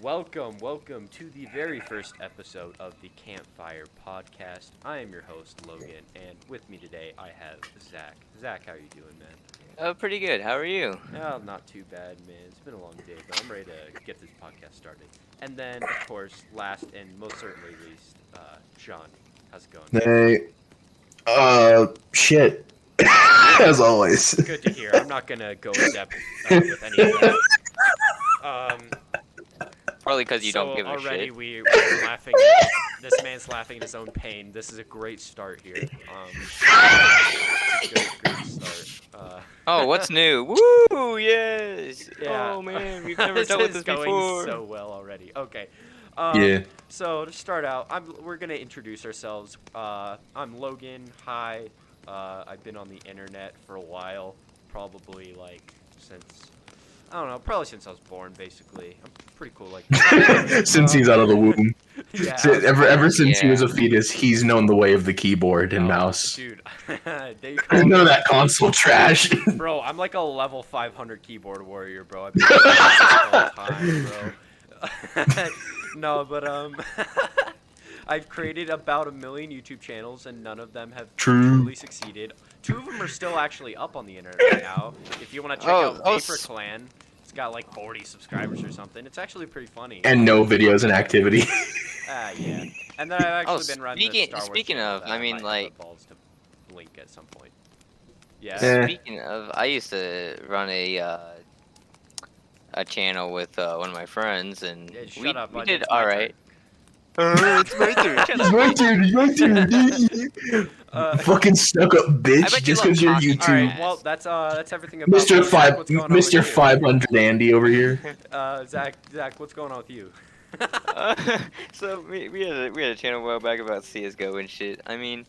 Welcome to the very first episode of the Campfire podcast. I am your host, Logan, and with me today I have Zach. Zach, how are you doing, man? Oh, pretty good. How are you? Oh, not too bad, man. It's been a long day, but I'm ready to get this podcast started. And then, of course, last and most certainly least, Sean. How's it going? Hey, shit. As always. Good to hear. I'm not gonna go in depth with any of that. Probably because you don't give a already shit. we're laughing. This man's laughing at his own pain. This is a great start here. It's a great start. Oh, what's new? Woo! Yes. Yeah. Oh man, we've never dealt with this going before. so well already. Okay. Yeah. So to start out, we're gonna introduce ourselves. I'm Logan. Hi. I've been on the internet for a while, probably like since probably since I was born. Basically, I'm pretty cool like that. Since he's out of the womb. Yeah. Ever since he was a fetus, he's known the way of the keyboard and mouse. Dude, they call None of me, that console trash. bro. I'm like a level 500 keyboard warrior, bro. I've been playing this all the time, bro. No, but I've created about 1 million YouTube channels, and none of them have truly succeeded. 2 of them are still actually up on the internet right now. If you want to check out Vapor Clan, it's got like 40 subscribers or something. It's actually pretty funny. And no videos in activity. Yeah. And then I've actually been running the Star Wars speaking channel of, that I mean, might have like- the balls to link at some point. Yeah. Yeah. Speaking of, I used to run a channel with one of my friends, and Yeah, shut we up, we bud, did it's my all right. It's my turn. Shut It's up. my turn, it's my turn. Fucking stuck up I bitch bet you just love because you're talking. YouTube. Alright. Well, that's everything about Mr. me. Zach, what's going on with Mr. you? 500 Andy over here. Zach, what's going on with you? So we had a channel a while back about CS:GO and shit. I mean,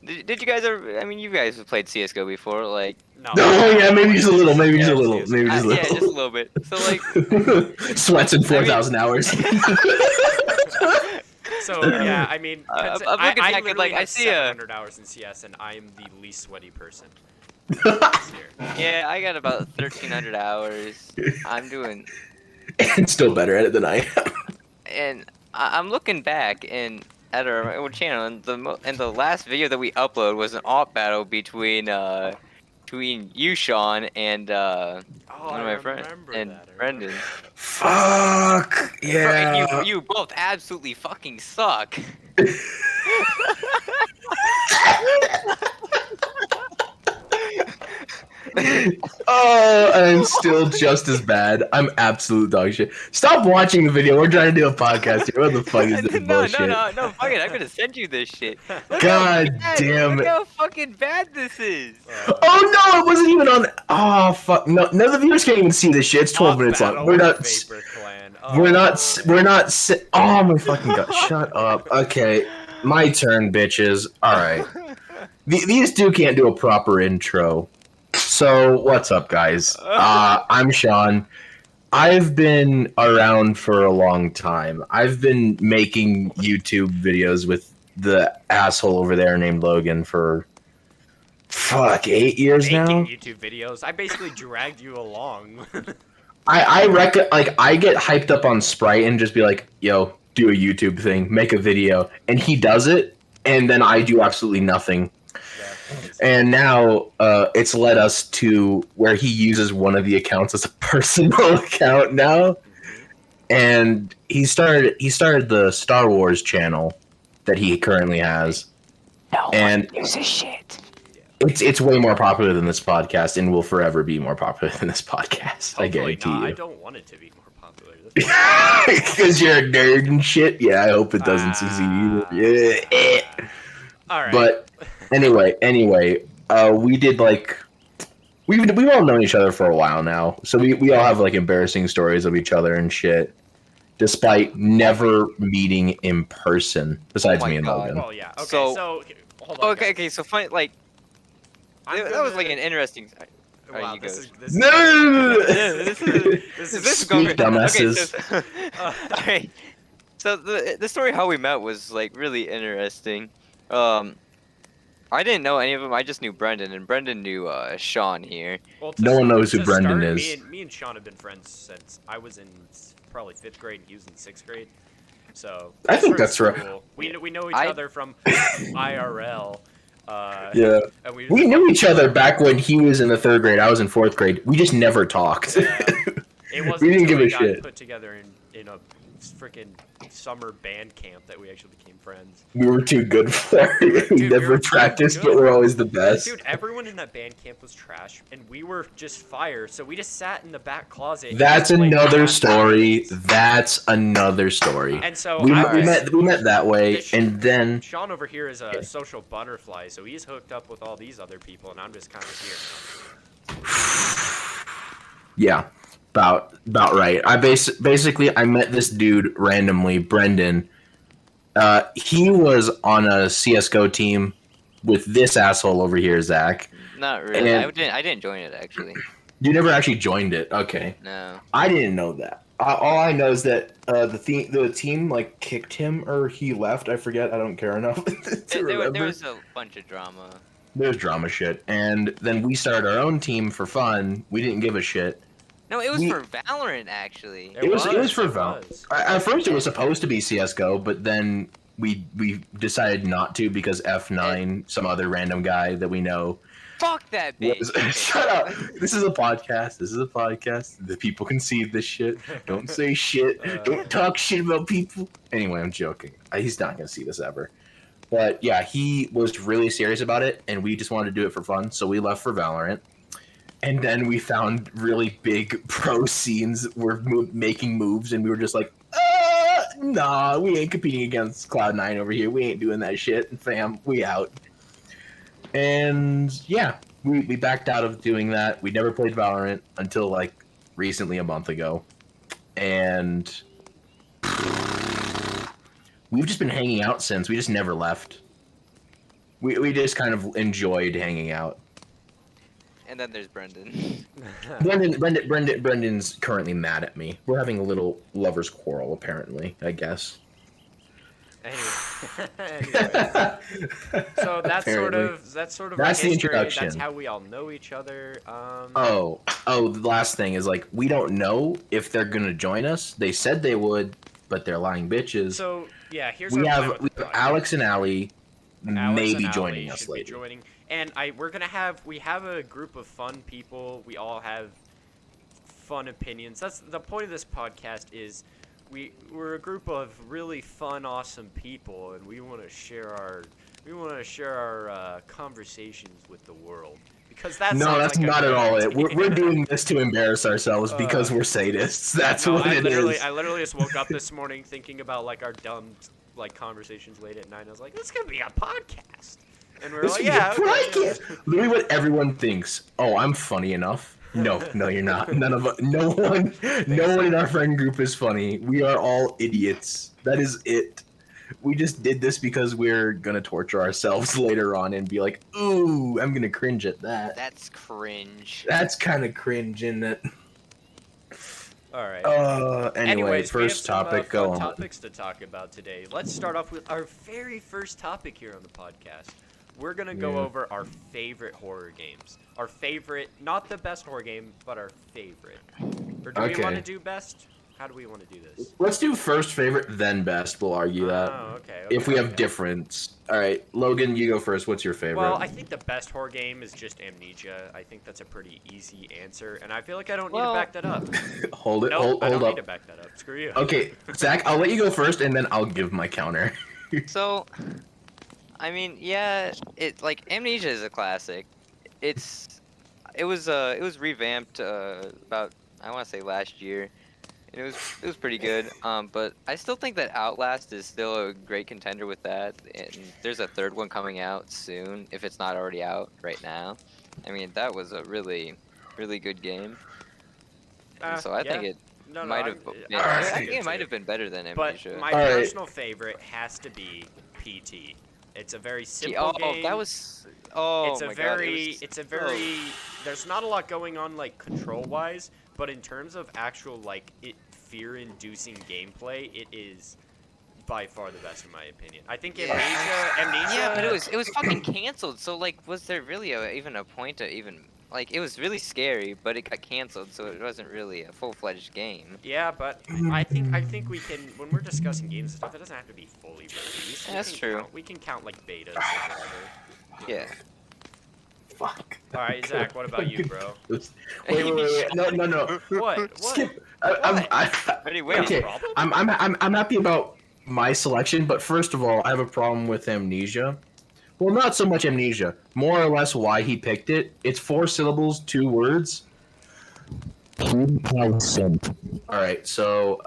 did you guys ever? I mean, you guys have played CS:GO before, like. No. Oh yeah, maybe just a little, maybe just a Yeah, little, maybe just a Yeah, just a little. little bit. So like, Sweats in 4,000 hours. So yeah, I mean, I'm looking I back at, literally like, I have see a- 700 hours in CS, and I am the least sweaty person. Here. yeah, I got about 1,300 hours. I'm doing, And still better at it than I am. and I'm looking back and at our old channel, and the last video that we uploaded was an alt battle between you, Sean, and one of my friends, and Brendan. Fuck yeah. And you both absolutely fucking suck. Oh, I'm still just as bad. I'm absolute dog shit. Stop watching the video. We're trying to do a podcast here. What the fuck is this bullshit? No, fuck it. I'm gonna send you this shit. Look God how bad, damn look it. how fucking bad this is. Oh no, it wasn't even on. Oh fuck. No, none of the viewers can't even see this shit. It's 12 minutes long. We're not. Vapor Clan. We're not. We're not. Oh my fucking god. Shut up. Okay, my turn, bitches. All right. These two can't do a proper intro. So, what's up, guys? I'm Sean. I've been around for a long time. I've been making YouTube videos with the asshole over there named Logan for, 8 years now? Making YouTube videos. I basically dragged you along. I get hyped up on Sprite and just be like, yo, do a YouTube thing, make a video. And he does it, and then I do absolutely nothing. And now it's led us to where he uses one of the accounts as a personal account now, and he started the Star Wars channel that he currently has. No And- one uses shit. It's way more popular than this podcast, and will forever be more popular than this podcast. I Hopefully guarantee not. I you. don't want it to be more popular. Because you're a nerd and shit. Yeah, I hope it doesn't succeed either. Yeah. All right. But anyway, we did like we've all known each other for a while now, so we all have like embarrassing stories of each other and shit, despite never meeting in person. Besides Oh my me and God. Logan. Well, yeah. Okay. So- So, hold on. Okay, guys. so fine, like that was like an interesting. Alright, Wow, you this go. is this. No! This is Speak, going. dumbasses. Okay, so, alright. So the story how we met was like really interesting. I didn't know any of them. I just knew Brendan, and Brendan knew Sean here. Well, No one knows who to Brendan start, is. Me and Sean have been friends since I was in probably 5th grade and he was in 6th grade. So I think from that's right. school. We know each I- other from IRL. Yeah. And we We just knew each other back when he was in the 3rd grade. I was in 4th grade. We just never talked. It wasn't We didn't until give a we got shit. put together in a freaking summer band camp that we actually became friends. We were too good for it. We Dude, we never were too practiced, but good. we're always the best. Dude, everyone in that band camp was trash, and we were just fire. So we just sat in the back closet. and That's just played another Bad story. Bands. That's another story. And so We, I we was, met that way, this- and then Sean over here is a social butterfly, so he's hooked up with all these other people, and I'm just kind of here. yeah, about right. I basically I met this dude randomly, Brendan. He was on a CS:GO team with this asshole over here, Zach. Not really. And- I didn't join it actually. You never actually joined it. Okay, No. I didn't know that. All I know is that the team like kicked him or he left. I forget. I don't care enough to There remember. was a bunch of drama. There's drama shit, and then we started our own team for fun. We didn't give a shit. No, it was We- for Valorant actually. It was for it Val. was. At first, it was supposed to be CS:GO, but then we decided not to because F9, some other random guy that we know. Fuck that bitch. Was, shut up! This is a podcast. This is a podcast. The people can see this shit. Don't say shit. Don't talk shit about people. Anyway, I'm joking. He's not gonna see this ever. But yeah, he was really serious about it, and we just wanted to do it for fun. So we left for Valorant. And then we found really big pro scenes were making moves, and we were just like, nah, we ain't competing against Cloud9 over here. We ain't doing that shit. Fam, we out. And yeah, we backed out of doing that. We never played Valorant until like recently, a month ago. And we've just been hanging out since. We just never left. We just kind of enjoyed hanging out. And then there's Brendan. Brendan's currently mad at me. We're having a little lover's quarrel, apparently. I guess. Anyways. So that's Apparently. sort of That's our the history. introduction. That's how we all know each other. Oh, the last thing is like we don't know if they're gonna join us. They said they would, but they're lying bitches. So yeah, here's we our plan have with the podcast. Alex and Allie Alex maybe and joining Allie us should be later. joining. And we have a group of fun people. We all have fun opinions. That's the point of this podcast is we're a group of really fun, awesome people, and we want to share our conversations with the world. Because that No, sounds that's like a not at good all it. idea. We're doing this to embarrass ourselves because we're sadists. That's No, what it is. I literally just woke up this morning thinking about like our dumb like conversations late at night. I was like, this could be a podcast. And we were This like, is yeah, a podcast. Literally, what everyone thinks. Oh, I'm funny enough. No, you're not. None of us. No one in our friend group is funny. We are all idiots. That is it. We just did this because we're gonna torture ourselves later on and be like, ooh, I'm gonna cringe at that. That's cringe. That's kind of cringe, isn't it? All right. Anyway, Anyways, first we have topic, some, go fun on. topics to talk about today. Let's start off with our very first topic here on the podcast. We're gonna go Yeah. over our favorite horror games. Our favorite, not the best horror game, but our favorite. Or do we Okay. want to do best? How do we want to do this? Let's do first favorite, then best. We'll argue that. Oh, okay. If we have okay. difference. All right, Logan, you go first. What's your favorite? Well, I think the best horror game is just Amnesia. I think that's a pretty easy answer, and I feel like I don't need to back that up. hold it. No, hold I don't up. need to back that up. Screw you. Okay, Zach, I'll let you go first, and then I'll give my counter. So, I mean, yeah, it like Amnesia is a classic. It was revamped about I want to say last year. And it was pretty good. But I still think that Outlast is still a great contender with that. And there's a third one coming out soon if it's not already out right now. I mean, that was a really good game. And so I think it No, might have. I'm- Yeah, I I see think it it might too. have been better than But Amnesia. my Alright. personal favorite has to be PT. It's a very simple game. that was. Oh it's a my very, God, it's a very. There's not a lot going on like control-wise, but in terms of actual like fear-inducing gameplay, it is by far the best in my opinion. I think Yeah. Amnesia. Yeah, but it was fucking canceled. So like, was there really even a point to even like? It was really scary, but it got canceled, so it wasn't really a full-fledged game. Yeah, but I think we can, when we're discussing games and stuff, it doesn't have to be fully released. Yeah, that's true. We can count like betas or whatever. Yeah. Fuck. All right, Zach, what about you, bro? Wait. No. What? Skip. Ready, wait. Okay, Problem? I'm happy about my selection, but first of all, I have a problem with Amnesia. Well, not so much Amnesia, more or less why he picked it. It's 4 syllables, 2 words. All right, so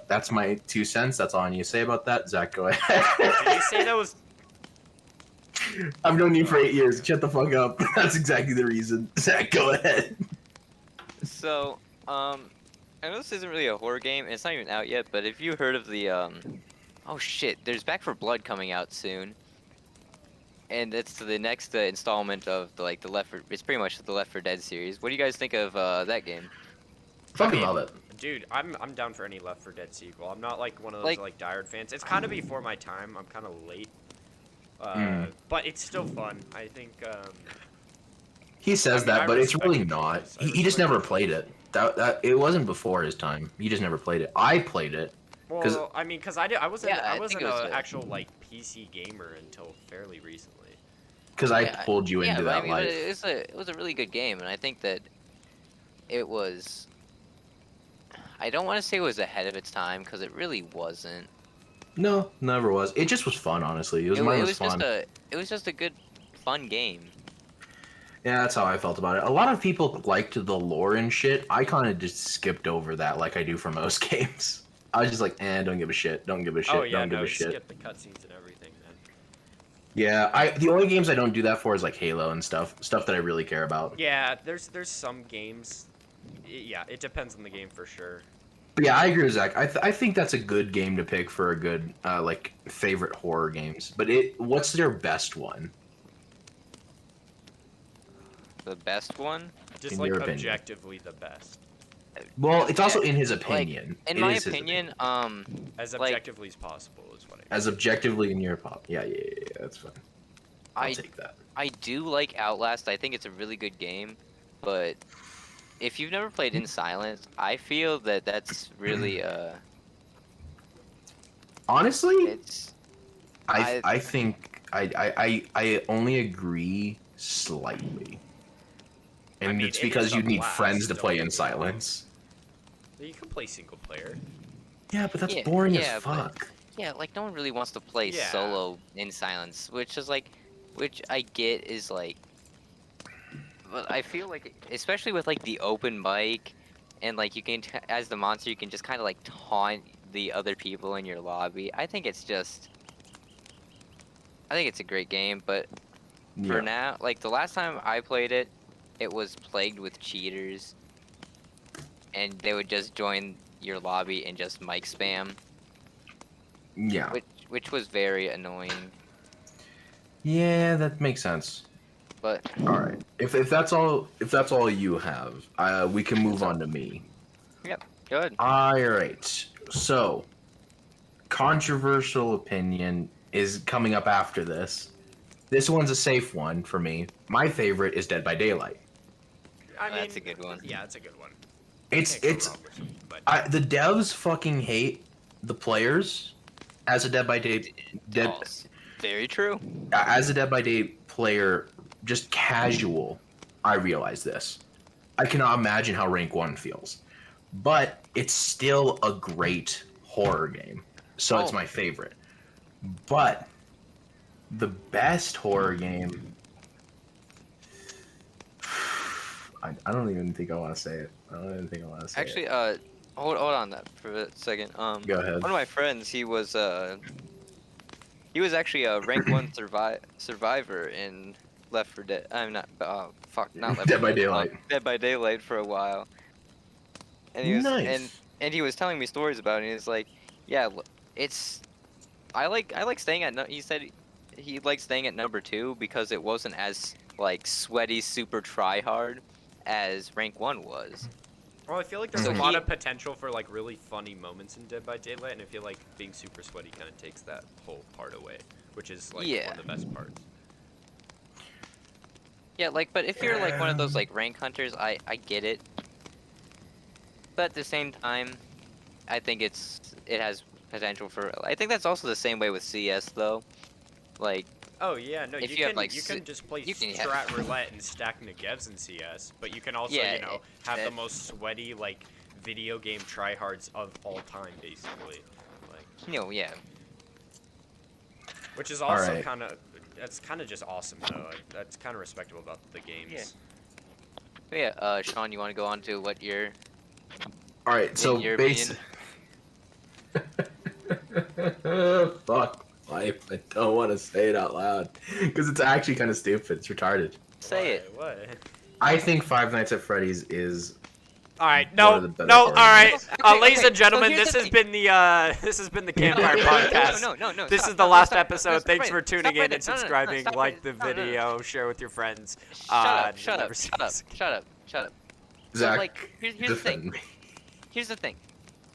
that's my 2 cents. That's all I need to say about that. Zach, go ahead. Did you say that was? I've known you for 8 years. Shut the fuck up. That's exactly the reason. Zach, go ahead. So, I know this isn't really a horror game, and it's not even out yet, but have you heard of the, oh shit, there's Back for Blood coming out soon. And it's the next installment of the, like, it's pretty much the Left 4 Dead series. What do you guys think of, that game? Fucking love it. Dude, I'm down for any Left 4 Dead sequel. I'm not like one of those like diehard fans. It's kind of before my time. I'm kind of late. But it's still fun. I think. He says I but it's respect really it not. because I He just respect never it. played it. That it wasn't before his time. He just never played it. I played it. Well, I mean, cause I wasn't Yeah, I I wasn't think it was an a- actual like PC gamer until fairly recently. Because I Yeah, pulled you yeah, into but that I mean, but life. it was a really good game, and I think that it was. I don't want to say it was ahead of its time because it really wasn't. No, never was. It just was fun, honestly. It was It mindless was fun. it was just a good, fun game. Yeah, that's how I felt about it. A lot of people liked the lore and shit. I kind of just skipped over that, like I do for most games. I was just like, don't give a shit. Don't give a shit. Oh yeah, don't give no, a shit. skip the cutscenes and everything, man. Yeah, the only games I don't do that for is like Halo and stuff that I really care about. Yeah, there's some games. Yeah, it depends on the game for sure. But yeah, I agree with Zach. I think that's a good game to pick for a good like favorite horror games. But what's their best one? The best one, Just In like your opinion. objectively the best. Well, it's also in his opinion. in It my is his opinion, As Like- objectively as possible is what I mean. as objectively in your pop. Yeah, that's fine. I'll I take that. I do like Outlast. I think it's a really good game, but if you've never played In Silence, I feel that that's really Honestly, it's I think I only agree slightly. And I mean, it's it because is you a need blast, friends to don't play get in me silence. You can play single player. Yeah, but that's Yeah, boring yeah, as but- fuck. yeah, like no one really wants to play Yeah. solo In Silence, which is like, which I get is like, but I feel like especially with like the open mic, and like you can as the monster you can just kind of like taunt the other people in your lobby. I think it's a great game, but Yeah. for now, like the last time I played it, it was plagued with cheaters, and they would just join your lobby and just mic spam, Yeah. which was very annoying. Yeah, that makes sense. But All right. If that's all you have, we can move on to me. good. All right. So, controversial opinion is coming up after this. This one's a safe one for me. My favorite is Dead by Daylight. I mean, That's a good one. Yeah, it's a good one. It's Can't go wrong with it, but the devs fucking hate the players as a Dead by Day Very true. as a Dead by Day player, just casual. I realize this. I cannot imagine how rank 1 feels, but it's still a great horror game. So it's Oh. my favorite. But the best horror game, I don't even think I want to say it. I don't even think I want to say Actually, it. hold on that for a second. Go ahead. One of my friends, he was actually a rank 1 survivor in Left 4 Dead. I'm not. Not Left 4 Dead by Daylight. Dead by Daylight for a while. And he was Nice. and he was telling me stories about it. And he's like, yeah, it's. I like staying at. He said he liked staying at number 2 because it wasn't as like sweaty, super try hard as rank 1 was. Well, I feel like there's So a lot he- of potential for like really funny moments in Dead by Daylight, and I feel like being super sweaty kind of takes that whole part away, which is like Yeah. one of the best parts. Yeah, like, but if you're like one of those like rank hunters, I get it. But at the same time, I think it has potential for. I think that's also the same way with CS though. Like, Oh yeah, no, if you you have can like you can just play you can strat roulette and stack negevs in CS, but you can also Yeah, you know have the that- most sweaty like video game tryhards of all time, basically. Like, yeah. which is also Alright. kind of that's kind of just awesome though. That's kind of respectable about the games. But yeah, Sean, you want to go on to what your All right, so your base. Fuck life. I don't want to say it out loud because it's actually kind of stupid. It's retarded. say it? What? I think Five Nights at Freddy's is All right, one no, of the better no, all horror right, games. ladies Okay, and gentlemen, so here's this the has thing. been the Campfire No, podcast. No. This stop, is the stop, last stop, episode. stop Thanks right for there. tuning Stop right in there. and No, no, no, subscribing. stop Like right the there. No, no, no. video, share with your friends. Shut up. So, Zach, like, here's the defend thing. Here's the thing.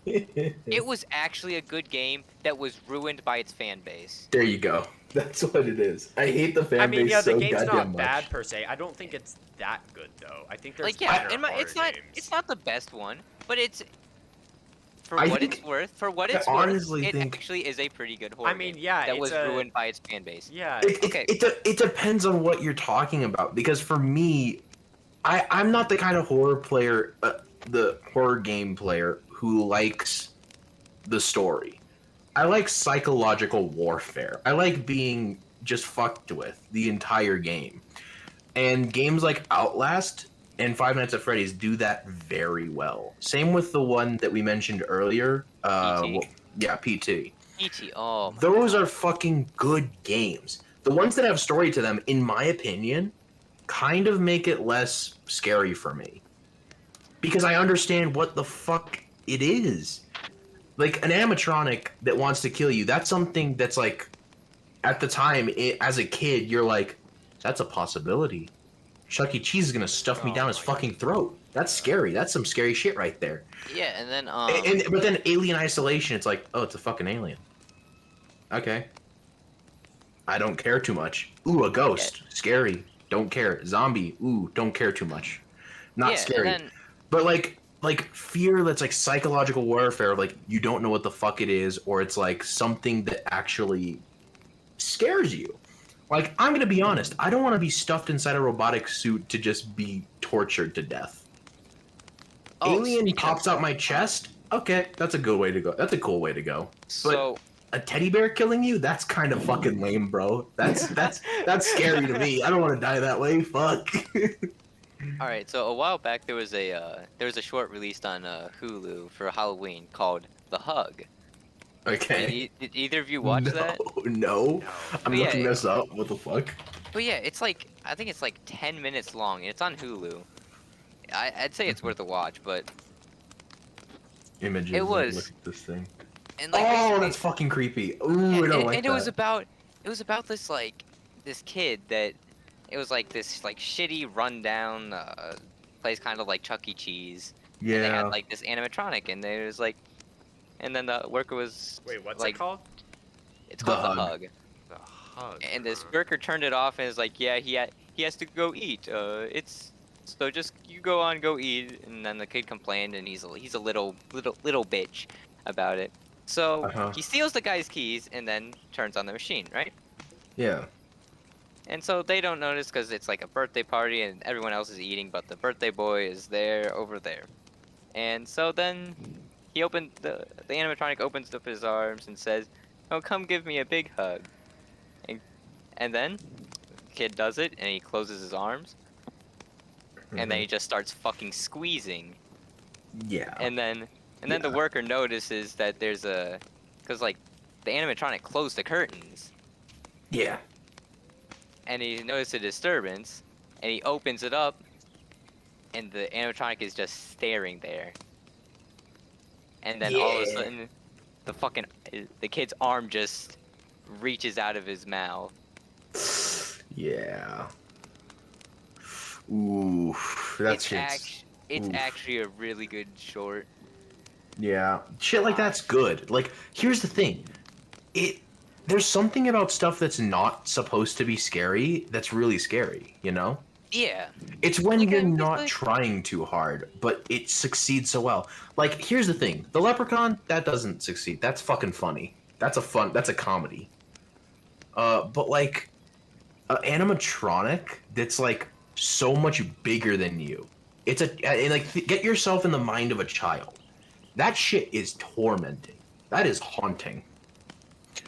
me. It was actually a good game that was ruined by its fan base. There you go. That's what it is. I hate the fan I mean, base yeah, the so game's goddamn not much. bad per se. I don't think it's that good though. I think there's Like, yeah, better it's horror not games. it's not the best one, but it's for I what think- it's worth. For what I it's worth, honestly it think- actually is a pretty good horror. I mean, game yeah, that it's was a- ruined by its fan base. Yeah. Okay. It depends on what you're talking about because for me, I'm not the kind of horror player, the horror game player who likes the story. I like psychological warfare. I like being just fucked with the entire game. And games like Outlast and Five Nights at Freddy's do that very well. Same with the one that we mentioned earlier. PT? PT. E.T. Oh my Those God. are fucking good games. The ones that have story to them, in my opinion, kind of make it less scary for me. Because I understand what the fuck it is. Like, an animatronic that wants to kill you, that's something that's like, at the time, as a kid, you're like, that's a possibility. Chuck E. Cheese is gonna stuff me Oh down his my fucking throat. That's scary. That's some scary shit right there. Yeah, and then But then Alien Isolation, it's like, oh, it's a fucking alien. Okay. I don't care too much. Ooh, a ghost. Scary. Don't care. Zombie. Ooh, don't care too much. Not yeah, scary. And then, But like fear that's like psychological warfare, like you don't know what the fuck it is, or it's like something that actually scares you. Like, I'm gonna be honest, I don't want to be stuffed inside a robotic suit to just be tortured to death. Alien speaking pops of- out my chest. Okay, that's a good way to go. That's a cool way to go. So A teddy bear killing you? That's kind of fucking lame, bro. That's scary to me. I don't want to die that way. Fuck. all right, so a while back there was a short released on Hulu for Halloween called The Hug. Okay. Did either of you watch no, that? No. I'm Yeah, looking yeah. this up. What the fuck? But yeah, it's like I think it's like 10 minutes long, and it's on Hulu. I'd say it's worth a watch, but Images. It like, was- Look at this thing. and like Oh, basically- that's fucking creepy. Ooh, and, I don't and- like and that. it was about this like this kid that it was like this like shitty rundown place, kind of like Chuck E. Cheese. And they Yeah. had like this animatronic, and there was like, and then the worker was Wait, what's like, it called? it's The called The Hug. Hug. The Hug. And this worker turned it off and is like, yeah, he has to go eat. It's so just you go eat. And then the kid complained, and he's a little bitch about it. So Uh-huh. he steals the guy's keys and then turns on the machine, right? Yeah. And so they don't notice because it's like a birthday party and everyone else is eating, but the birthday boy is there over there. And so then he the animatronic opens up his arms and says, "Oh, come give me a big hug." And then the kid does it and he closes his arms and then he just starts fucking squeezing. Yeah. And then the Yeah. worker notices that there's cuz like the animatronic closed the curtains. Yeah. And he noticed a disturbance, and he opens it up, and the animatronic is just staring there. And then all of a Yeah. sudden, the kid's arm just reaches out of his mouth. Yeah. Ooh, that It's shit's It's Oof. actually a really good short. Yeah, shit like that's good. Like, here's the thing. There's something about stuff that's not supposed to be scary that's really scary, you know? Yeah. It's when Like, you're I mean, it's not like, trying too hard, but it succeeds so well. Like, here's the thing. The Leprechaun, that doesn't succeed. That's fucking funny. That's a comedy. But like, an animatronic that's like so much bigger than you. And like, get yourself in the mind of a child. That shit is tormenting. That is haunting.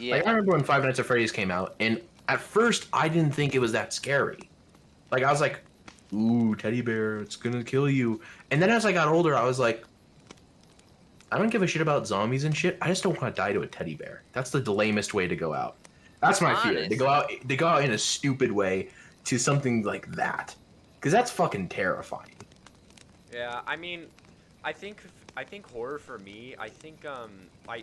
Like, I yeah. remember when Five Nights at Freddy's came out, and at first I didn't think it was that scary. Like, I was like, ooh, teddy bear, it's gonna kill you. And then as I got older, I was like, I don't give a shit about zombies and shit. I just don't want to die to a teddy bear. That's the lamest way to go out. That's my fear. Honest. They go out in a stupid way to something like that. Because that's fucking terrifying. Yeah, I mean, I think horror for me, I think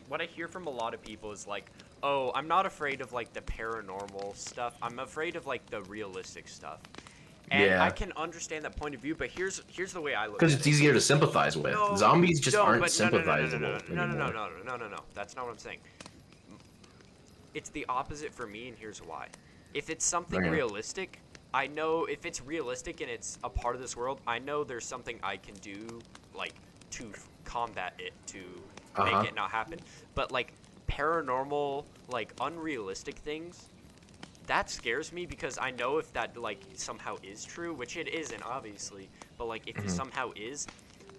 what I hear from a lot of people is like, oh, I'm not afraid of like the paranormal stuff. I'm afraid of like the realistic stuff. And Yeah. I can understand that point of view, but here's the way I look Because at it's it. easier to sympathize with. No, Zombies just no, aren't but sympathizable no, anymore. no. That's not what I'm saying. It's the opposite for me, and here's why. If it's something Okay. realistic, I know if it's realistic and it's a part of this world, I know there's something I can do, like, to combat it, to Uh-huh. make it not happen. But, like, paranormal, like, unrealistic things, that scares me because I know if that, like, somehow is true, which it isn't, obviously, but, like, if it somehow is,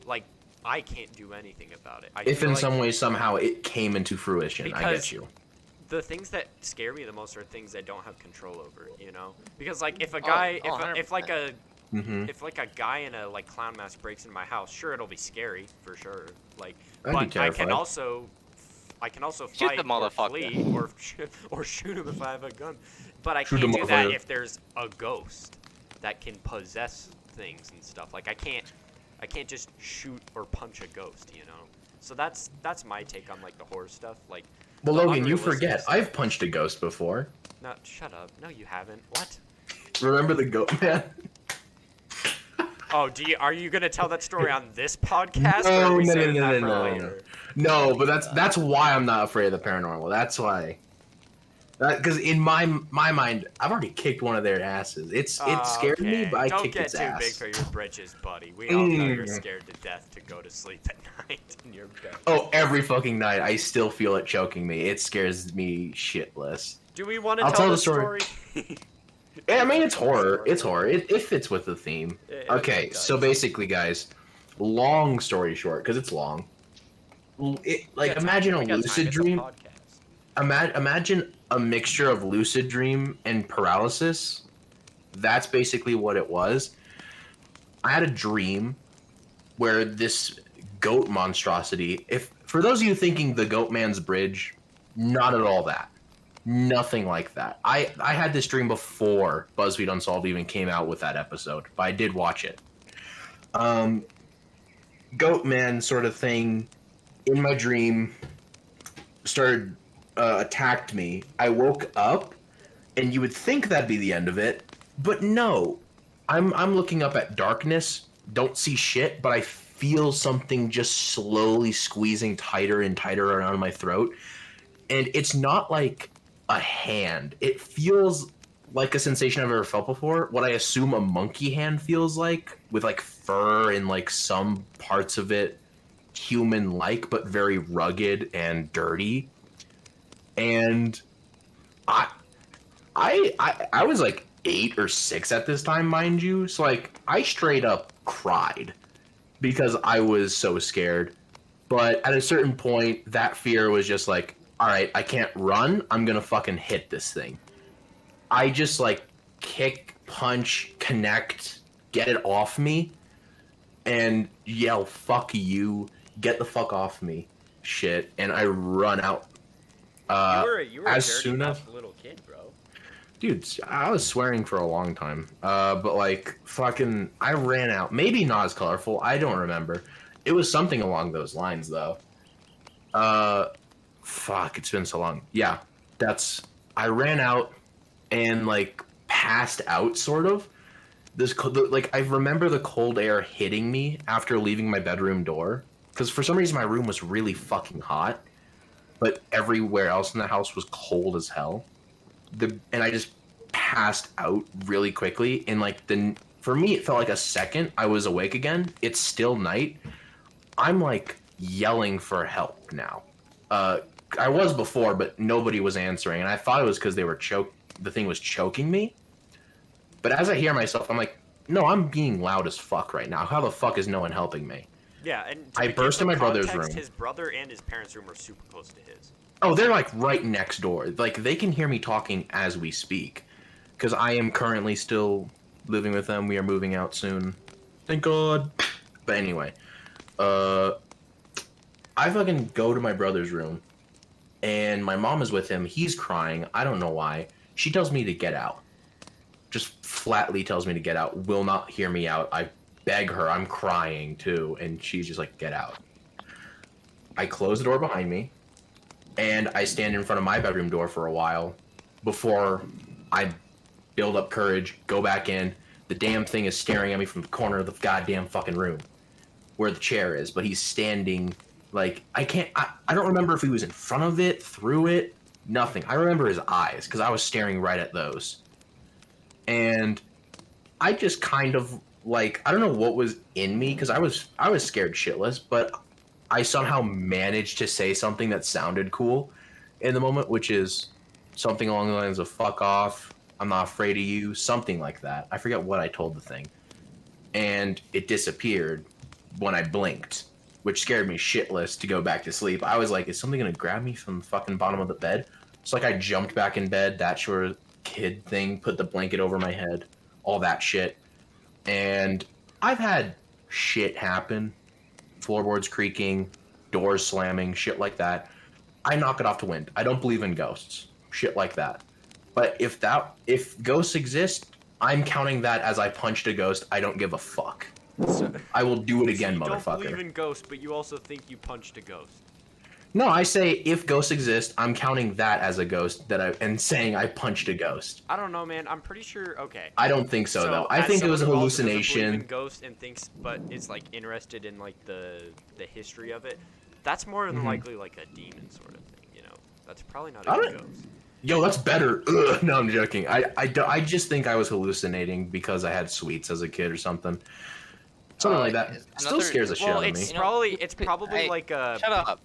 like, I can't do anything about it. I If feel in like some way somehow it came into fruition, I Because- get you. the things that scare me the most are things I don't have control over, you know? Because, like, if a guy, if like a Mm-hmm. if like a guy in a like clown mask breaks into my house, sure it'll be scary for sure. Like, I'd be but I terrified. can also Shoot fight the or motherfucker. flee or shoot him if I have a gun. But I Shoot can't the do that motherfucker. if there's a ghost that can possess things and stuff. Like I can't just shoot or punch a ghost, you know. So that's my take on like the horror stuff. Like, Well, the Logan, you unrealistic forget. stuff. I've punched a ghost before. No, shut up. No, you haven't. What? Remember the goat man? Oh, are you gonna tell that story on this podcast? or No, are we no, saving no, that no, for no, later? No, but that's why I'm not afraid of the paranormal. That's why. Because in my mind, I've already kicked one of their asses. It scared me, Okay. but I Don't kicked get its too ass. big for your britches, buddy. We all know you're Mm. scared to death to go to sleep at night in your bed. Oh, every fucking night, I still feel it choking me. It scares me shitless. Do we want to I'll tell tell the the story. story? Yeah, I mean, it's horror. It's horror. It fits with the theme. Okay, It does. so basically, guys, long story short, because it's long. Imagine a lucid dream. Imagine a mixture of lucid dream and paralysis. That's basically what it was. I had a dream where this goat monstrosity, if for those of you thinking the Goat Man's Bridge, not at all that. Nothing like that. I had this dream before BuzzFeed Unsolved even came out with that episode, but I did watch it. Goat Man sort of thing in my dream started attacked me. I woke up, and you would think that'd be the end of it, but no. I'm looking up at darkness, don't see shit, but I feel something just slowly squeezing tighter and tighter around my throat, and it's not like a hand. It feels like a sensation I've ever felt before. What I assume a monkey hand feels like, with like fur and like some parts of it human-like, but very rugged and dirty. And I was like 8 or 6 at this time, mind you. So like I straight up cried because I was so scared. But at a certain point, that fear was just like, all right, I can't run. I'm gonna fucking hit this thing. I just like kick, punch, connect, get it off me, and yell "fuck you," get the fuck off me, shit, and I run out. You were a as dirty soon as enough little kid, bro. dude, I was swearing for a long time. But like fucking, I ran out. Maybe not as colorful. I don't remember. It was something along those lines, though. Fuck, it's been so long. Yeah, I ran out and like passed out, sort of. like I remember the cold air hitting me after leaving my bedroom door, because for some reason my room was really fucking hot, but everywhere else in the house was cold as hell. And I just passed out really quickly, and like for me it felt like a second I was awake again. It's still night. I'm like yelling for help now. I was before, but nobody was answering, and I thought it was because the thing was choking me. But as I hear myself, I'm like, no, I'm being loud as fuck right now. How the fuck is no one helping me? Yeah, and I burst in my brother's room. His brother and his parents' room are super close to his. Oh, they're like right next door. Like they can hear me talking as we speak, because I am currently still living with them. We are moving out soon, thank God. But anyway, I fucking go to my brother's room, and my mom is with him. He's crying. I don't know why. She tells me to get out. Just flatly tells me to get out. Will not hear me out. I beg her. I'm crying too, and she's just like, get out. I close the door behind me, and I stand in front of my bedroom door for a while before I build up courage, go back in. The damn thing is staring at me from the corner of the goddamn fucking room where the chair is, but he's standing like I don't remember if he was in front of it, through it, nothing. I remember his eyes because I was staring right at those. And I just kind of like, I don't know what was in me because I was scared shitless, but I somehow managed to say something that sounded cool in the moment, which is something along the lines of fuck off, I'm not afraid of you, something like that. I forget what I told the thing. And it disappeared when I blinked, which scared me shitless to go back to sleep. I was like, is something gonna grab me from the fucking bottom of the bed? So like I jumped back in bed, that sort of kid thing, put the blanket over my head, all that shit. And I've had shit happen. Floorboards creaking, doors slamming, shit like that. I knock it off to wind. I don't believe in ghosts. Shit like that. But if ghosts exist, I'm counting that as I punched a ghost. I don't give a fuck. So, I will do it again, so you motherfucker. don't believe in ghosts, but you also think you punched a ghost. No, I say if ghosts exist, I'm counting that as a ghost and saying I punched a ghost. I don't know, man. I'm pretty sure. Okay. I don't think so though. I as think it was a someone who also doesn't hallucination. believe in ghosts and thinks, but is like interested in like the history of it. That's more than likely like a demon sort of thing, you know. That's probably not a ghost. Yo, that's better. Ugh, no, I'm joking. I just think I was hallucinating because I had sweets as a kid or something. Something like that. Still scares the shit out of me. It's probably like a. Shut up.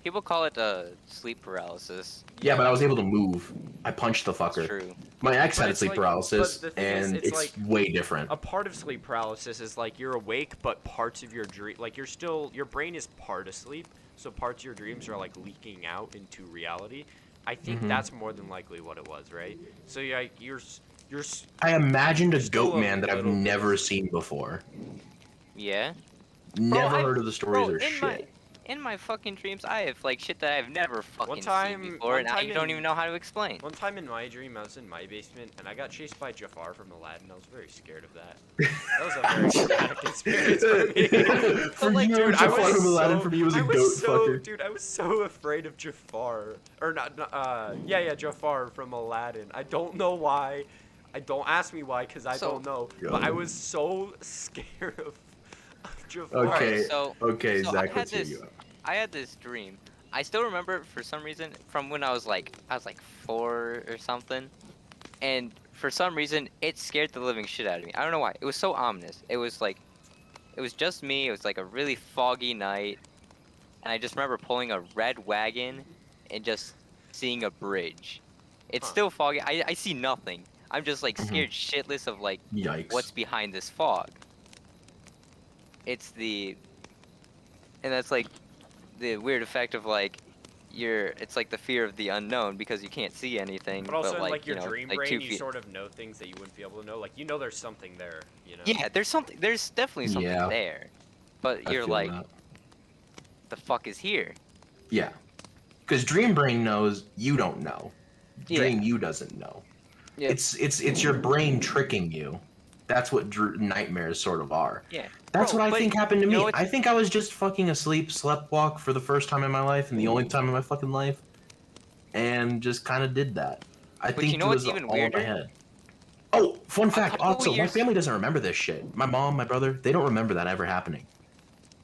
People call it sleep paralysis. Yeah, but I was able to move. I punched the fucker. That's true. My ex But had it's sleep like- paralysis, but the thing is, and it's it's like- way different. A part of sleep paralysis is like you're awake, but parts of your dream, like your brain is part asleep, so parts of your dreams are like leaking out into reality. I think that's more than likely what it was, right? So you're. I imagined a still goat a man that I've little bit never asleep. seen before. Yeah. Never Bro, heard of the stories bro, or shit. In my fucking dreams, I have like shit that I've never fucking time- seen before, one and I time don't in- even know how to explain. One time in my dream, I was in my basement, and I got chased by Jafar from Aladdin. I was very scared of that. That was a very traumatic experience for me. For But, like, you, dude, I Jafar was from Aladdin, so- for me, he was a I goat fucker. Dude, I was so afraid of Jafar. Or not, Jafar from Aladdin. I don't know why. Don't ask me why, because I don't know. But I was so scared of Jafar. Okay, so Zach, I had let's hear this, you out. I had this dream. I still remember it for some reason from when I was like 4 or something, and for some reason it scared the living shit out of me. I don't know why. It was so ominous. It was just me. It was like a really foggy night, and I just remember pulling a red wagon and just seeing a bridge. It's still foggy. I see nothing. I'm just like scared shitless of like Yikes. what's behind this fog. And that's like the weird effect of like it's like the fear of the unknown because you can't see anything. But also in like, like your you know, dream like brain, 2 you feet. sort of know things that you wouldn't be able to know. Like you know there's something there, you know. Yeah, there's definitely something Yeah. there, but I you're feel like, that. the fuck is here? Yeah. Because Dream Brain knows you don't know. Yeah. Dream you doesn't know. Yeah. It's your brain tricking you. That's what nightmares sort of are. Yeah. That's Bro, what I but think happened to you me. know I think I was just fucking asleep, sleptwalk for the first time in my life and the only time in my fucking life, and just kind of did that. I But think you know it what's was even all in my weirder? head. Oh, fun fact. couple Also, my years- family doesn't remember this shit. My mom, my brother, they don't remember that ever happening.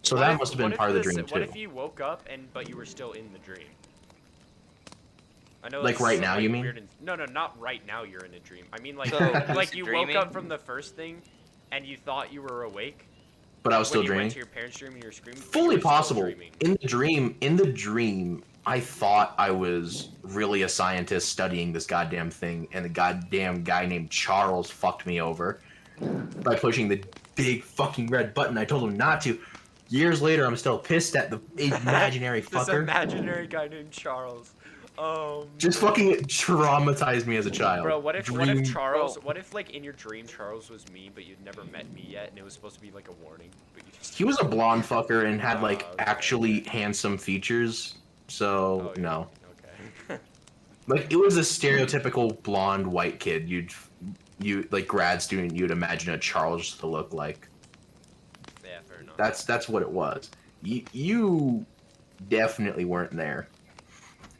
So What that if- must have been what part of the if this- dream What too. if you woke up but you were still in the dream? I know. Like this right is, now, you mean? weird no, not right now. You're in a dream. I mean, like, So, like lucid you dreaming? woke up from the first thing, and you thought you were awake. But I was still when you dreaming. went to your parents' dream and you were screaming. but you Fully were still possible. dreaming. In the dream, I thought I was really a scientist studying this goddamn thing, and the goddamn guy named Charles fucked me over by pushing the big fucking red button. I told him not to. Years later, I'm still pissed at the imaginary This fucker. imaginary guy named Charles. Just fucking traumatized me as a child. Bro, what if Dream- Charles? What if like in your dream Charles was me, but you'd never met me yet, and it was supposed to be like a warning, but you just. He was a blonde fucker and had like Oh, okay. actually handsome features. So Oh, yeah. no, Okay. like it was a stereotypical blonde white kid. You like grad student. You'd imagine a Charles to look like. Yeah, fair enough. That's what it was. You definitely weren't there.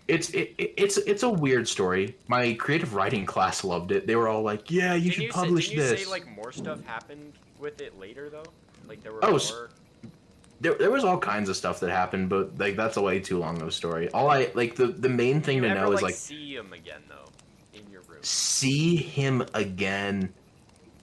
It's a weird story. My creative writing class loved it. They were all like, "Yeah, you should publish didn't you this." say like more stuff happened with it later though? Like there were Oh, more. There was all kinds of stuff that happened, but like that's a way too long of a story. All I like the main thing you to ever, know is like like see him again though, in your room. see him again.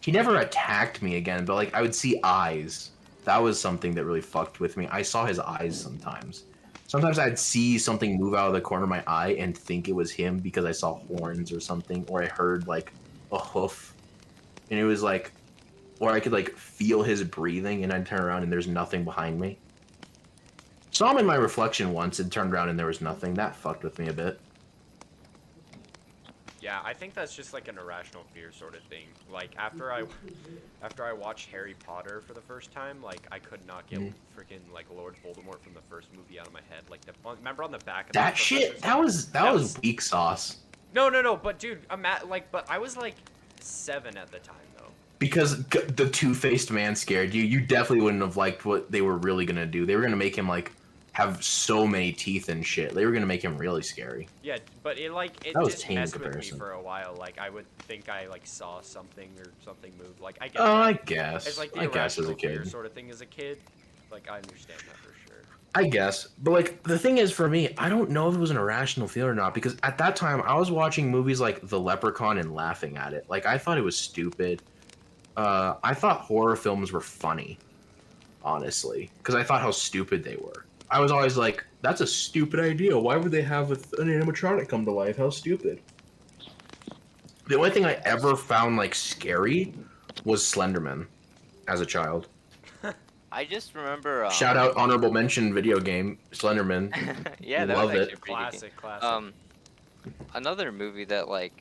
He never attacked me again, but like I would see eyes. That was something that really fucked with me. I saw his eyes sometimes. Sometimes I'd see something move out of the corner of my eye and think it was him because I saw horns or something, or I heard like a hoof, and it was like, or I could like feel his breathing, and I'd turn around and there's nothing behind me. Saw him in my reflection once and turned around and there was nothing. That fucked with me a bit. Yeah, I think that's just like an irrational fear sort of thing. Like after I watched Harry Potter for the first time, like I could not get freaking like Lord Voldemort from the first movie out of my head. Like remember on the back of the That shit, that was weak sauce. No, but dude, but I was like 7 at the time though. Because the two-faced man scared you. You definitely wouldn't have liked what they were really gonna do. They were gonna make him like have so many teeth and shit. They were gonna make him really scary. Yeah, but it That was just tame in messed with me comparison. for a while. Like I would think I like saw something or something move. Like I get Oh, that. I guess. It's like the I guess as a irrational fear kid. sort of thing as a kid. Like I understand that for sure. I guess. But like the thing is for me, I don't know if it was an irrational fear or not because at that time I was watching movies like The Leprechaun and laughing at it. Like I thought it was stupid. I thought horror films were funny, honestly, because I thought how stupid they were. I was always like, that's a stupid idea. Why would they have an animatronic come to life? How stupid. The only thing I ever found like scary was Slenderman as a child. I just remember. Shout out honorable mention video game Slenderman. Yeah, that Love was it. actually a pretty good Classic. game. Another movie that like,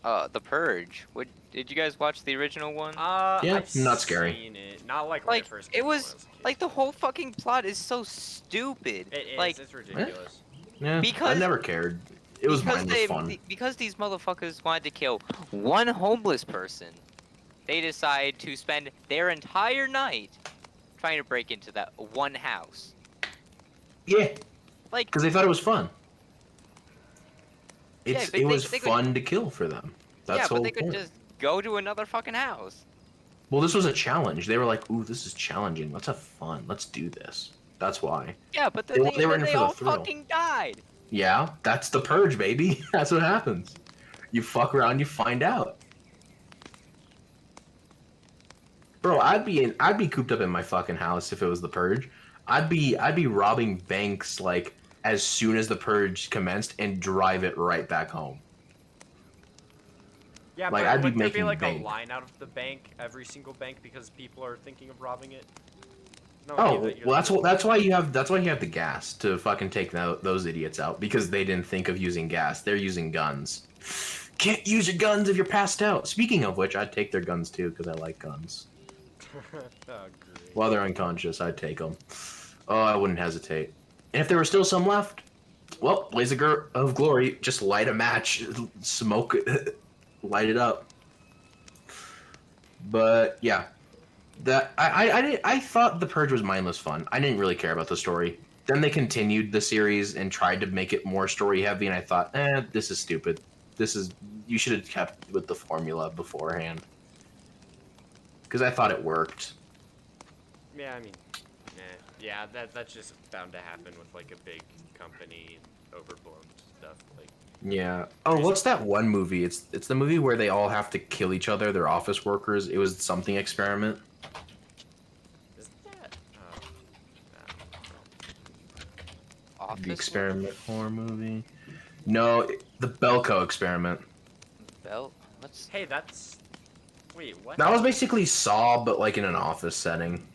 The Purge. Did you guys watch the original one? Yeah, I've not scary. Seen it. Not like when Like it first it came out when I was a kid. like the whole fucking plot is so stupid. It is. Like It's ridiculous. Yeah, I Because- never cared. It was mindless fun. Because these motherfuckers wanted to kill one homeless person, they decide to spend their entire night trying to break into that one house. Yeah, Like, because they thought it was fun. Yeah, It but was they could- fun to kill for them. That's yeah, the but whole they could point. just go to another fucking house. Well, this was a challenge. They were like, "Ooh, this is challenging. Let's have fun. Let's do this." That's why. Yeah, but then They were in it they for the all thrill. fucking died. Yeah, that's the purge, baby. That's what happens. You fuck around, you find out. Bro, I'd be cooped up in my fucking house if it was the purge. I'd be robbing banks like as soon as the purge commenced and drive it right back home. Yeah, Like, but I'd be would there be making like bank. a line out of the bank, every single bank, because people are thinking of robbing it? No, Oh, you're well, the- that's why you have the gas to fucking take those idiots out because they didn't think of using gas. They're using guns. Can't use your guns if you're passed out. Speaking of which, I'd take their guns too because I like guns. Oh, great. While they're unconscious, I'd take them. Oh, I wouldn't hesitate. And if there were still some left, well, blaze of glory, just light a match, smoke, light it up. But yeah, that I thought The Purge was mindless fun. I didn't really care about the story. Then they continued the series and tried to make it more story heavy, and I thought, this is stupid. You should have kept with the formula beforehand. Because I thought it worked. Yeah, I mean, yeah, that's just bound to happen with like a big company and overblown stuff. Like, Yeah. Oh, what's that one movie? It's the movie where they all have to kill each other. They're office workers. It was something experiment. isn't that? Office The work? experiment horror movie. No, the Belko experiment. Belt? What's Hey, that's. Wait, what? That was basically Saw, but like in an office setting.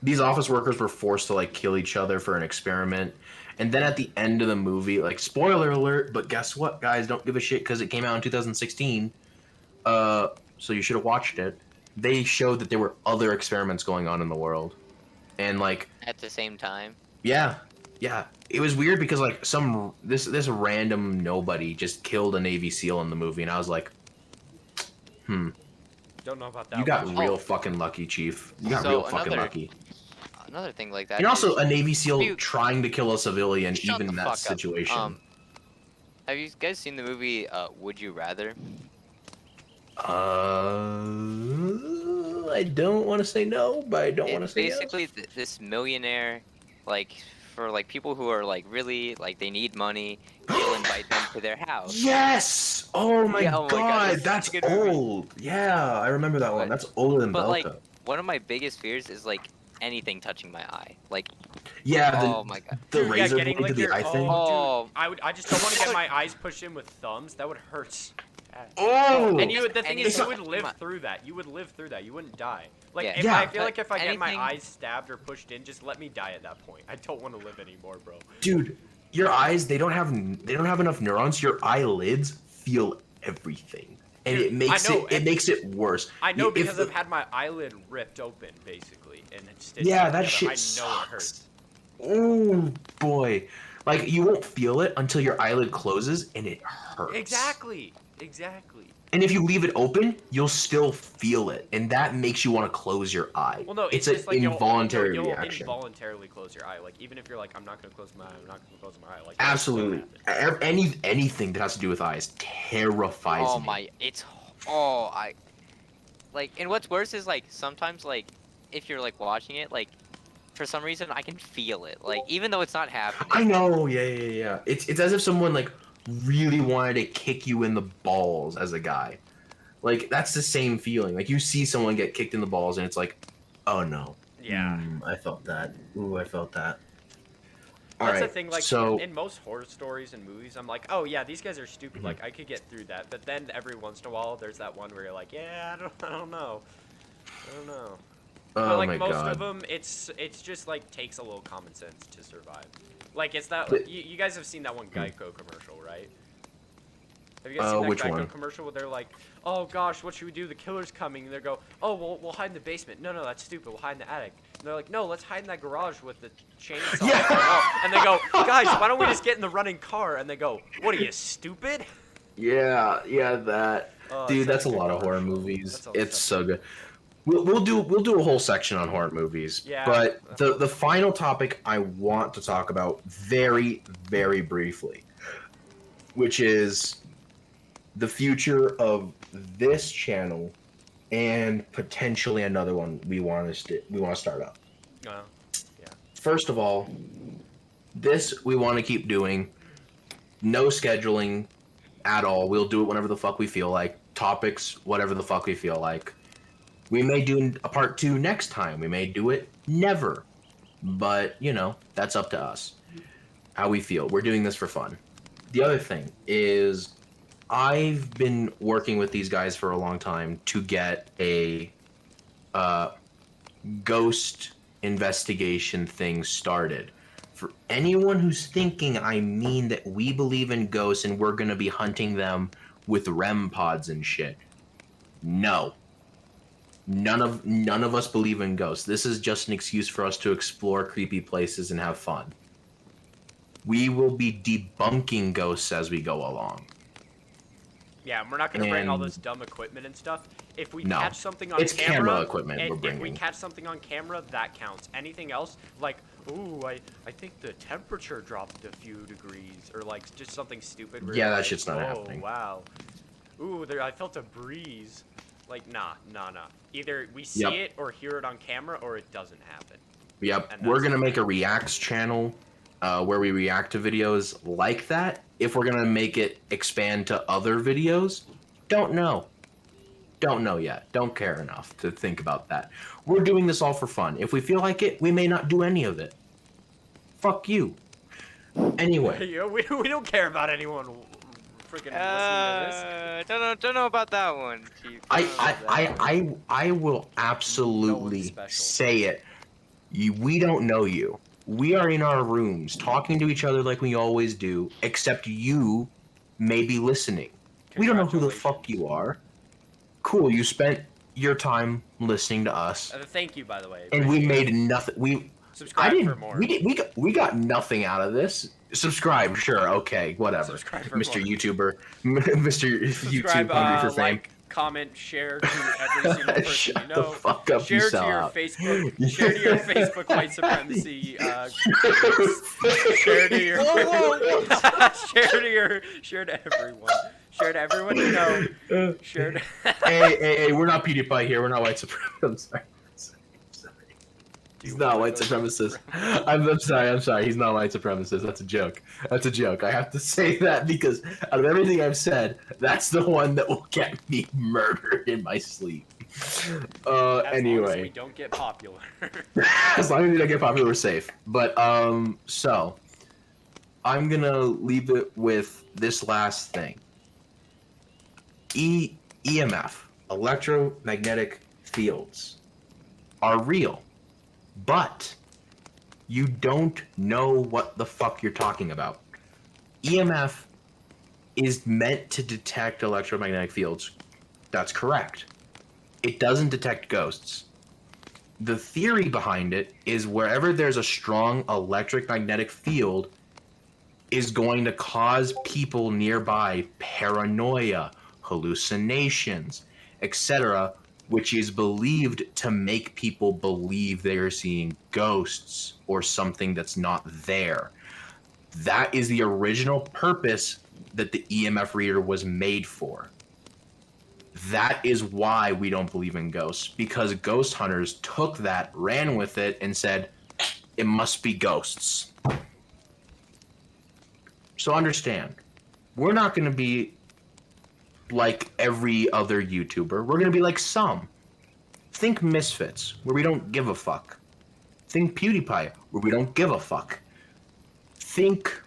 These office workers were forced to like kill each other for an experiment, and then at the end of the movie, like spoiler alert, but guess what, guys? Don't give a shit because it came out in 2016. So you should have watched it. They showed that there were other experiments going on in the world, and like at the same time? yeah, it was weird because like this random nobody just killed a Navy SEAL in the movie, and I was like, Don't know about that. you got one. real fucking lucky, Chief. You got So real fucking another- lucky. Another thing like that. And also is- a Navy SEAL you- trying to kill a civilian, Shut even the in that fuck up. situation. Have you guys seen the movie Would You Rather? I don't want to say no, but I don't want to It's say yes. basically this millionaire, like for like people who are like really like they need money. He'll invite them to their house. Yes! Oh my Yeah, oh my God, god, it's that's such a good movie. old. Yeah, I remember that one. But- That's older than But Belka. like one of my biggest fears is like anything touching my eye. Like Yeah, oh my God. the Dude, yeah, razor getting, blade like, to the your- eye thing. Oh, I just don't want to get my eyes pushed in with thumbs. That would hurt. Oh! And the thing is, It's you not- would live through that. You would live through that. You wouldn't die. Like, Yeah. if Yeah. I feel like if I get my Anything- eyes stabbed or pushed in, just let me die at that point. I don't want to live anymore, bro. Dude, your eyes, they don't have enough neurons. Your eyelids feel everything. And Dude, it makes I know, it makes it worse. I know If because the- I've had my eyelid ripped open, basically, and it's stitched Yeah, together. that shit I know sucks. it hurts. Oh boy. Like you won't feel it until your eyelid closes and it hurts. Exactly. And if you leave it open, you'll still feel it, and that makes you want to close your eye. Well, no, it's just an like involuntary you'll reaction. involuntarily close your eye. Like even if you're like, I'm not gonna close my eye. I'm not gonna close my eye. Like Absolutely. that's gonna happen. Anything that has to do with eyes terrifies oh me. my, I like, and what's worse is like sometimes like if you're like watching it, like for some reason I can feel it, like even though it's not happening. I know, yeah. It's as if someone like really wanted to kick you in the balls as a guy. Like that's the same feeling. Like you see someone get kicked in the balls and it's like, oh no. Yeah. I felt that. Ooh, I felt that. That's the thing, like, so in most horror stories and movies, I'm like, oh, yeah, these guys are stupid, Mhm. like, I could get through that, but then every once in a while, there's that one where you're like, yeah, I don't know. oh But, like, my most god. of them, it's just, like, takes a little common sense to survive. Like, it's that, But- you guys have seen that one Geico commercial, right? Have you guys seen that which Geico one? commercial where they're like, oh, gosh, what should we do? The killer's coming. And they go, oh, we'll hide in the basement. No, that's stupid. We'll hide in the attic. And they're like, no, let's hide in that garage with the chainsaw. Yeah. And they go, guys, why don't we just get in the running car? And they go, what are you, stupid? Yeah, that. Dude, such that's a good lot of horror commercial. movies. That's It's such so good. We'll do a whole section on horror movies. Yeah. But the final topic I want to talk about very, very briefly, which is the future of this channel and potentially another one we want to start up. First of all, this we want to keep doing. No scheduling at all. We'll do it whenever the fuck we feel like. Topics, whatever the fuck we feel like. We may do a part 2 next time. We may do it never. But, that's up to us. How we feel. We're doing this for fun. The other thing is I've been working with these guys for a long time to get a ghost investigation thing started. For anyone who's thinking I mean that we believe in ghosts and we're going to be hunting them with REM pods and shit. No. None of us believe in ghosts. This is just an excuse for us to explore creepy places and have fun. We will be debunking ghosts as we go along. Yeah, and we're not gonna bring all And- this dumb equipment and stuff. If we No. catch something on It's camera equipment if we're we bringing. catch something on camera, that counts. Anything else, like, ooh, I think the temperature dropped a few degrees, or like just something stupid. Where Yeah, you're that like, shit's not "Whoa, happening." Wow. Ooh, I felt a breeze. Like, nah. Either we see Yep. it or hear it on camera, or it doesn't happen. Yep, And we're that's- gonna make a reacts channel where we react to videos like that. If we're gonna make it expand to other videos, don't know. Don't know yet. Don't care enough to think about that. We're doing this all for fun. If we feel like it, we may not do any of it. Fuck you. Anyway, Yeah, we don't care about anyone freaking listening to Don't know about that one, Chief. Don't know about that one. I will absolutely special. say it. We don't know you. We are in our rooms talking to each other like we always do, except you may be listening. We don't know who the fuck you are. Cool, you spent your time listening to us, this. Thank you, by the way. and we Appreciate made nothing. I Subscribe didn't. for more. We got nothing out of this. Subscribe, sure, okay, whatever. Subscribe for Mr. more. YouTuber, Mr. Subscribe, YouTube hungry for fame. like, comment, share to every single person Shut you know. the fuck up, you Share to sell your out. Facebook. Share to your Facebook white supremacy. Share to your. Share to everyone. Share to everyone you know. Share to. Hey, we're not PewDiePie here. We're not white supremacists. I'm sorry. He's not white supremacist. I'm sorry. He's not white supremacist. That's a joke. That's a joke. I have to say that because out of everything I've said, that's the one that will get me murdered in my sleep. As long as we Anyway, don't get popular. as long as we don't get popular, we're safe. But so I'm gonna leave it with this last thing. EMF, electromagnetic fields, are real. But you don't know what the fuck you're talking about. EMF is meant to detect electromagnetic fields. That's correct. It doesn't detect ghosts. The theory behind it is wherever there's a strong electric-magnetic field is going to cause people nearby paranoia, hallucinations, etc., which is believed to make people believe they are seeing ghosts or something that's not there. That is the original purpose that the EMF reader was made for. That is why we don't believe in ghosts, because ghost hunters took that, ran with it, and said, it must be ghosts. So understand, we're not going to be like every other YouTuber. We're going to be like some. Think Misfits, where we don't give a fuck. Think PewDiePie, where we don't give a fuck. Think...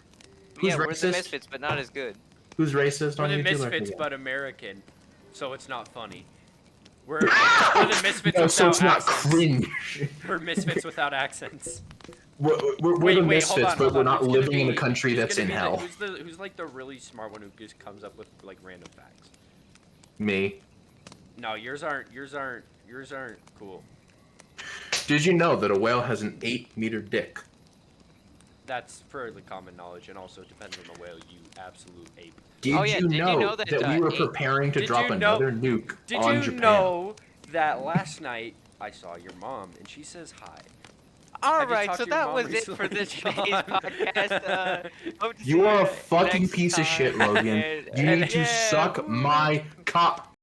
Who's Yeah, we're the racist? Misfits, but not as good. Who's racist We're on the YouTube? I Misfits, forget. but American, so it's not funny. We're the Misfits No, without so it's not accents. cringe. We're Misfits without accents. We're Wait, the hold Misfits, on, but hold we're on. not Who's gonna living in a be- country who's that's gonna in be hell. Who's like the really smart one who just comes up with like random facts? Me. No, yours aren't cool. Did you know that a whale has an 8-meter dick? That's fairly common knowledge, and also depends on the whale. You absolute ape. Did Oh, yeah, you did you know know that, we were eight- preparing to Did drop you know- another nuke Did on you Japan? know that last night I saw your mom and she says hi? All just right, talked so to your that mom was it for recently, this Sean. today's podcast. Hope to see You are a you fucking next piece of shit, time. Logan. You And need to yeah, suck woo. my cock.